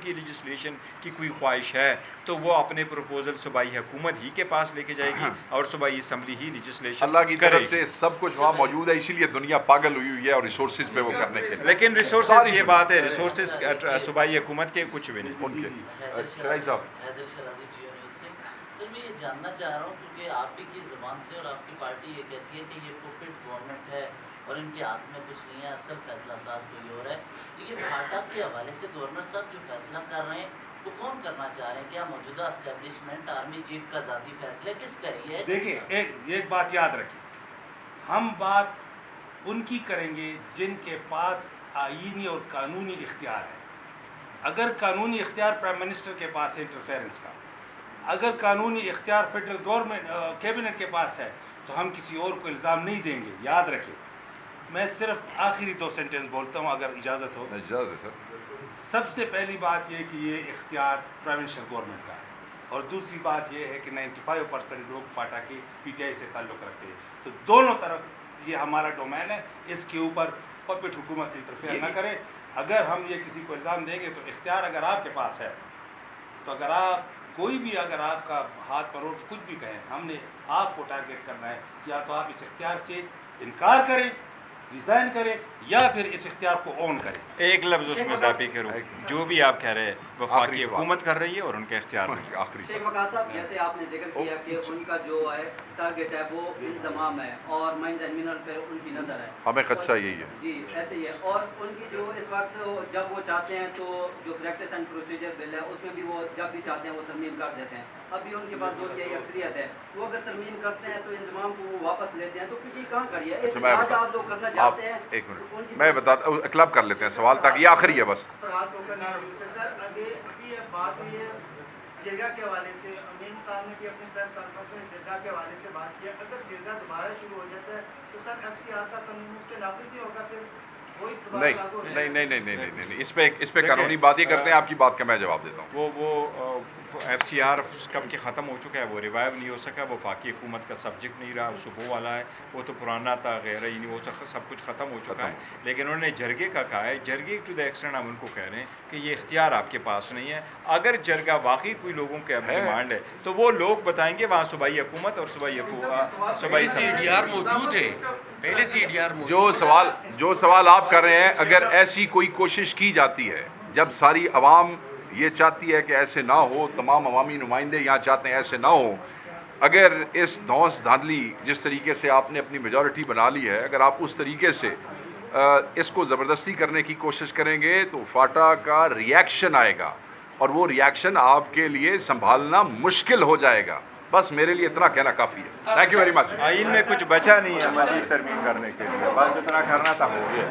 की लेजिस्लेशन की कोई ख्वाहिश है तो वो अपने प्रपोजल सूबाई हुकूमत ही के पास लेके जाएगी और सूबाई असम्बली ही लेजिस्लेशन अल्लाह की तरफ से सब कुछ वहाँ मौजूद है, इसीलिए दुनिया पागल हुई हुई है और रिसोर्सेज पे वो करने के लिए। लेकिन रिसोर्सेज ये बात है, रिसोर्सेज सूबाई हुकूमत के कुछ भी नहीं उनके शराई साहब सर मैं ये जानना चाह रहा हूँ क्योंकि आप ही की ज़बान से और आपकी पार्टी ये कहती है कि ये पुपेट गवर्नमेंट है और इनके हाथ में कुछ नहीं है, असल फैसला साज कोई और है, तो ये फाटा के हवाले से गवर्नर साहब जो फैसला कर रहे हैं वो कौन करना चाह रहे हैं? क्या मौजूदा एस्टेब्लिशमेंट आर्मी चीफ का ज़ाती फैसला किस करी है? देखिए एक बात याद रखिए, हम बात उनकी करेंगे जिनके पास आईनी और कानूनी इख्तियार है। अगर कानूनी इख्तियार प्राइम मिनिस्टर के पास है इंटरफेरेंस का, अगर कानूनी इख्तियार फेडरल गवर्नमेंट कैबिनेट के पास है तो हम किसी और को इल्ज़ाम नहीं देंगे। याद रखें, मैं सिर्फ आखिरी 2 सेंटेंस बोलता हूँ अगर इजाज़त हो। इजाज़त है सर। सबसे पहली बात ये कि ये इख्तियार प्रोविंशियल गवर्नमेंट का है और दूसरी बात ये है कि 95% लोग फाटा की पीटीआई से ताल्लुक़ रखते हैं, तो दोनों तरफ ये हमारा डोमेन है, इसके ऊपर पपेट हुकूमत इंटरफेयर ना करे। अगर हम ये किसी को इल्ज़ाम देंगे तो इख्तियार अगर आपके पास है तो अगर आप कोई भी अगर आपका हाथ परोड़ के कुछ भी कहें, हमने आपको टारगेट करना है, या तो आप इस इख्तियार से इनकार करें, रिज़ाइन करें, या फिर इस इख्तियार को ऑन करें। एक लफ्ज़ उसमें इजाफे करूँ, जो भी आप कह रहे हैं वफाकी हुकूमत कर रही है और उनके इख्तियार में। आखिरी शेख वक़ास साहब, जैसे आपने जिक्र किया कि उनका जो है टारगेट है वो इंज़माम है और माइंस एंड मिनरल पे उनकी नज़र है, हमें खदशा यही है जी ऐसे ही है, और उनकी जो इस वक्त जब वो चाहते हैं तो जो प्रैक्टिस एंड प्रोसीजर बिल है उसमें भी वो जब भी चाहते हैं वो तरमीम कर देते हैं। अभी उनके पास 2/3 अक्सरियत है, वो अगर तरमीम करते हैं तो इंज़माम को वो वापस लेते हैं, तो किसी कहाँ करिए आप लोग करना चाहते हैं। एक मिनट मैं बताता हूँ, क्लब कर लेते हैं सवाल ताकि ये आखिरी है बस। सर अभी बात हुई है जिरगा के हवाले से, अमीन खान ने भी अपनी प्रेस कॉन्फ्रेंस में जिरगा के हवाले से बात किया। अगर जिरगा दोबारा शुरू हो जाता है तो सर FCR का कानून उस पर नाफिज नहीं होगा, फिर वही दोबारा लागू हो जाएगा? नहीं, इस पे कानूनी बात ही करते हैं, आपकी बात का मैं जवाब देता हूँ। वो FCR कब के ख़त्म हो चुका है, वो रिवाइव नहीं हो सका, वो फाकी हुकूमत का सब्जेक्ट नहीं रहा, वो सुबह वाला है, वो तो पुराना था गैर ही नहीं, वो सब कुछ ख़त्म हो चुका है। लेकिन उन्होंने जरगे का कहा है, जरगे टू द एक्सटेंट हम उनको कह रहे हैं कि ये इख्तियार आपके पास नहीं है। अगर जरगा वाकई कोई लोगों के डिमांड है तो वो लोग बताएंगे, वहाँ सूबाई हुकूमत और सूबाई CDR मौजूद है, पहले CDR मौजूद। जो सवाल आप कर रहे हैं, अगर ऐसी कोई कोशिश की जाती है, जब सारी अवाम ये चाहती है कि ऐसे ना हो, तमाम अवामी नुमाइंदे यहाँ चाहते हैं ऐसे ना हो, अगर इस धौंस धांधली जिस तरीके से आपने अपनी मेजॉरिटी बना ली है, अगर आप उस तरीके से इसको ज़बरदस्ती करने की कोशिश करेंगे तो फाटा का रिएक्शन आएगा और वो रिएक्शन आपके लिए संभालना मुश्किल हो जाएगा। बस मेरे लिए इतना कहना काफ़ी है। Thank you very much. आइन में कुछ बचा नहीं है मज़ीद तरमीम करने के लिए, बस जितना करना था हो गया।